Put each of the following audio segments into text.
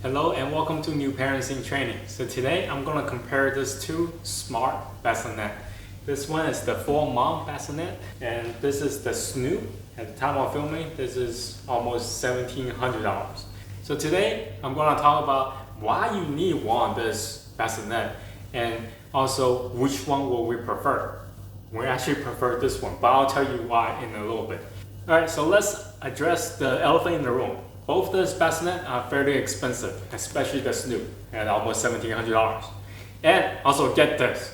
Hello and welcome to New Parents in Training. So today I'm going to compare this two smart bassinet. This one is the 4-mom bassinet and this is the SNOO. At the time of filming, this is almost $1,700. So today I'm going to talk about why you need one of this bassinet and also which one will we prefer. We actually prefer this one, but I'll tell you why in a little bit. Alright, so let's address the elephant in the room. Both these bassinet are fairly expensive, especially the SNOO at almost $1,700. And also get this,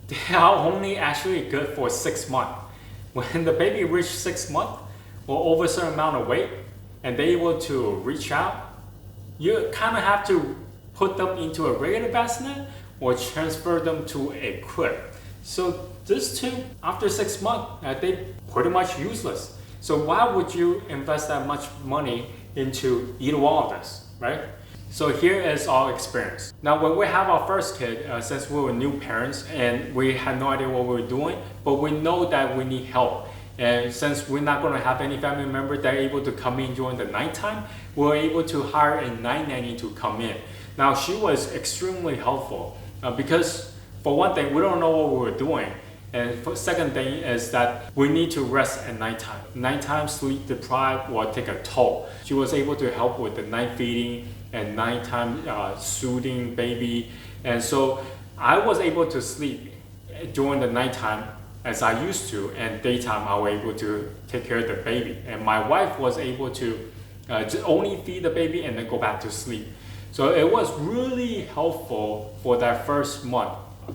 they are only actually good for 6 months. When the baby reaches 6 months or over a certain amount of weight and they're able to reach out, you kind of have to put them into a regular bassinet or transfer them to a crib. So these two, after 6 months, they're pretty much useless. So why would you invest that much money into either one of this, right? So here is our experience. Now when we have our first kid, since we were new parents and we had no idea what we were doing, but we know that we need help. And since we're not going to have any family member that are able to come in during the nighttime, we were able to hire a night nanny to come in. Now she was extremely helpful because for one thing, we don't know what we were doing. And for second thing is that we need to rest at nighttime. Nighttime sleep deprived will take a toll. She was able to help with the night feeding and nighttime soothing baby. And so I was able to sleep during the nighttime as I used to, and daytime I was able to take care of the baby. And my wife was able to just only feed the baby and then go back to sleep. So it was really helpful for that first month.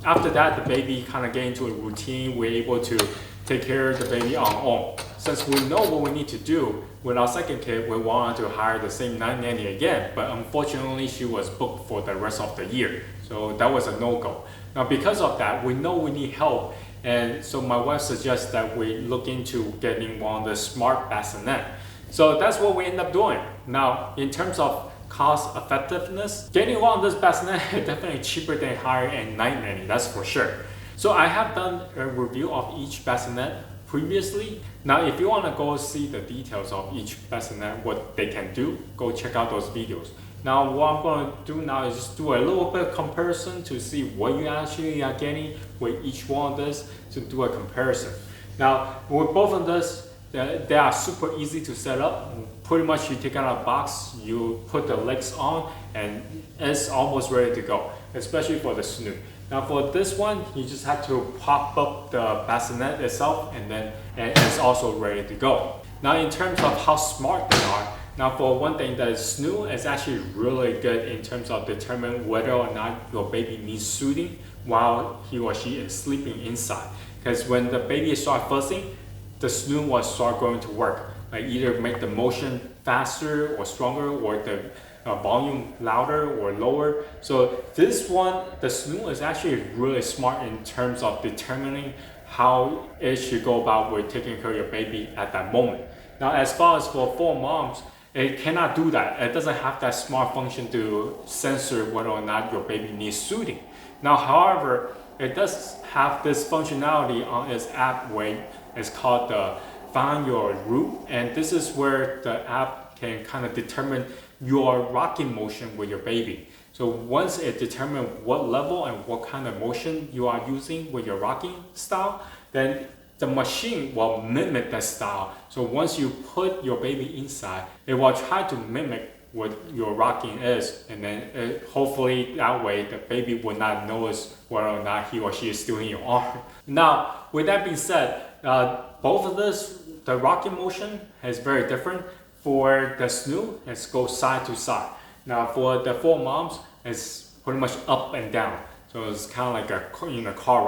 After that, the baby kind of get into a routine. We're able to take care of the baby on our own. Since we know what we need to do, with our second kid, we wanted to hire the same night nanny again, but unfortunately, she was booked for the rest of the year. So that was a no-go. Now, because of that, we know we need help, and so my wife suggests that we look into getting one of the smart bassinet. So that's what we end up doing. Now, in terms of cost effectiveness, getting one of this bassinet is definitely cheaper than hiring a night nanny, that's for sure. So I have done a review of each bassinet previously. Now if you want to go see the details of each bassinet, what they can do, go check out those videos. Now what I'm going to do now is just do a little bit of comparison to see what you actually are getting with each one of this, to do a comparison. Now with both of this, they are super easy to set up. Pretty much you take out a box, you put the legs on, and it's almost ready to go, especially for the SNOO. Now for this one, you just have to pop up the bassinet itself and then it's also ready to go. Now in terms of how smart they are, now for one thing, the SNOO is actually really good in terms of determining whether or not your baby needs soothing while he or she is sleeping inside. Because when the baby starts fussing, the SNOO will start going to work. Like either make the motion faster or stronger, or the volume louder or lower. So this one, the SNOO is actually really smart in terms of determining how it should go about with taking care of your baby at that moment. Now as far as for 4-moms, it cannot do that. It doesn't have that smart function to censor whether or not your baby needs soothing. Now however, it does have this functionality on its app where it's called the Find Your Root, and this is where the app can kind of determine your rocking motion with your baby. So once it determines what level and what kind of motion you are using with your rocking style, then the machine will mimic that style. So once you put your baby inside, it will try to mimic what your rocking is, and then hopefully that way the baby will not notice whether or not he or she is still in your arm. Now with that being said, both of this, the rocking motion is very different. For the SNOO, it goes side to side. Now for the 4-moms, it's pretty much up and down. So it's kind of like a car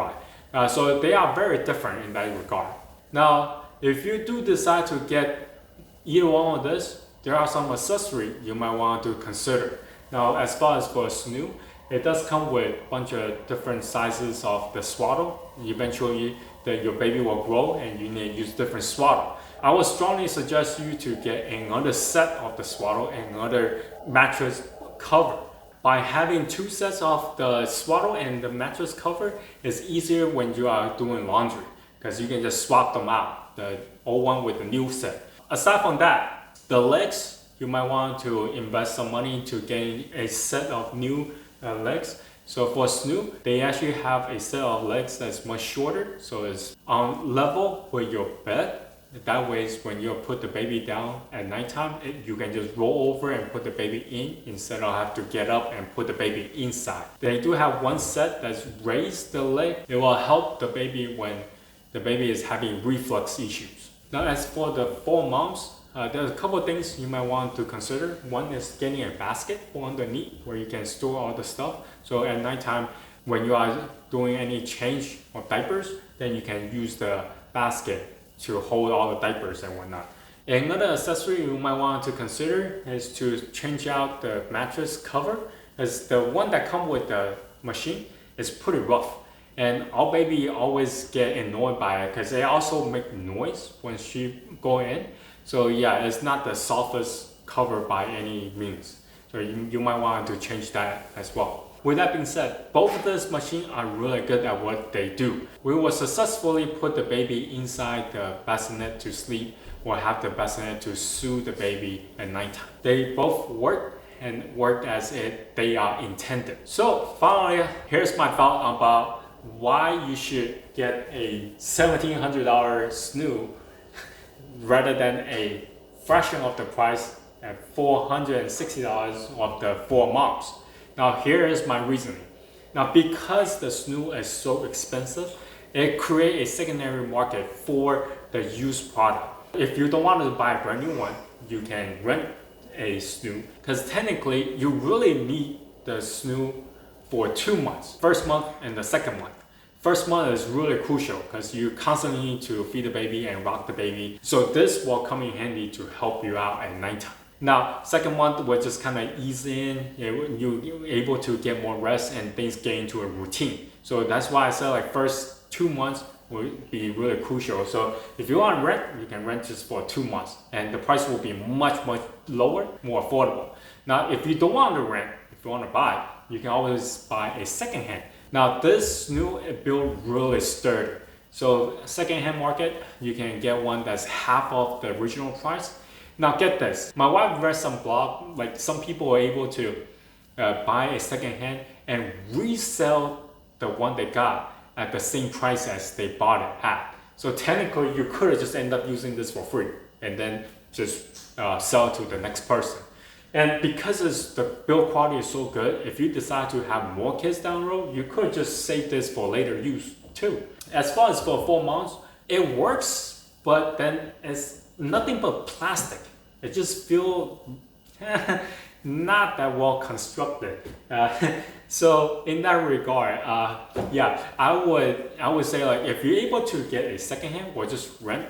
ride. So they are very different in that regard. Now, if you do decide to get either one of this, there are some accessories you might want to consider. Now, as far as for SNOO, it does come with a bunch of different sizes of the swaddle. Eventually, your baby will grow and you need to use different swaddle. I would strongly suggest you to get another set of the swaddle and another mattress cover. By having 2 sets of the swaddle and the mattress cover, it's easier when you are doing laundry because you can just swap them out, the old one with the new set. Aside from that, the legs you might want to invest some money to gain a set of new legs. So for SNOO, they actually have a set of legs that's much shorter, so it's on level with your bed. That way, when you put the baby down at nighttime, you can just roll over and put the baby in instead of have to get up and put the baby inside. They do have one set that's raised the leg. It will help the baby when the baby is having reflux issues. Now, as for the 4moms, there's a couple of things you might want to consider. One is getting a basket for underneath where you can store all the stuff. So at nighttime, when you are doing any change of diapers, then you can use the basket to hold all the diapers and whatnot. Another accessory you might want to consider is to change out the mattress cover, as the one that comes with the machine is pretty rough. And our baby always get annoyed by it because they also make noise when she go in. So yeah, it's not the softest cover by any means. So you might want to change that as well. With that being said, both of these machines are really good at what they do. We will successfully put the baby inside the bassinet to sleep or have the bassinet to soothe the baby at nighttime. They both work and work as they are intended. So finally, here's my thought about why you should get a $1,700 SNOO rather than a fraction of the price at $460 of the 4moms. Now here is my reasoning. Now because the SNOO is so expensive, it creates a secondary market for the used product. If you don't want to buy a brand new one, you can rent a SNOO, because technically you really need the SNOO for 2 months, first month and the second month. First month is really crucial because you constantly need to feed the baby and rock the baby. So this will come in handy to help you out at nighttime. Now, second month will just kind of ease in, you're able to get more rest and things get into a routine. So that's why I said like first 2 months will be really crucial. So if you want to rent, you can rent just for 2 months and the price will be much lower, more affordable. Now, if you don't want to rent, if you want to buy, you can always buy a second-hand. Now this SNOO is built really sturdy. So second-hand market, you can get one that's half of the original price. Now get this, my wife read some blog, like some people are able to buy a second-hand and resell the one they got at the same price as they bought it at. So technically you could have just end up using this for free and then just sell it to the next person. And because the build quality is so good, if you decide to have more kids down the road, you could just save this for later use too. As far as for 4moms, it works, but then it's nothing but plastic. It just feels not that well constructed. So in that regard, yeah, I would say like if you're able to get a second-hand or just rent,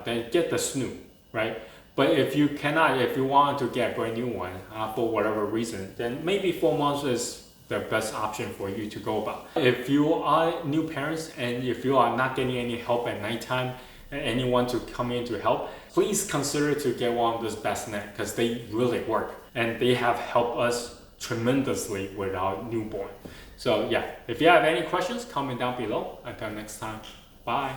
then get the SNOO, right? But if you cannot, if you want to get a brand new one for whatever reason, then maybe 4moms is the best option for you to go about. If you are new parents and if you are not getting any help at nighttime, anyone to come in to help, please consider to get one of those bassinet because they really work and they have helped us tremendously with our newborn. So yeah, if you have any questions, comment down below. Until next time, bye.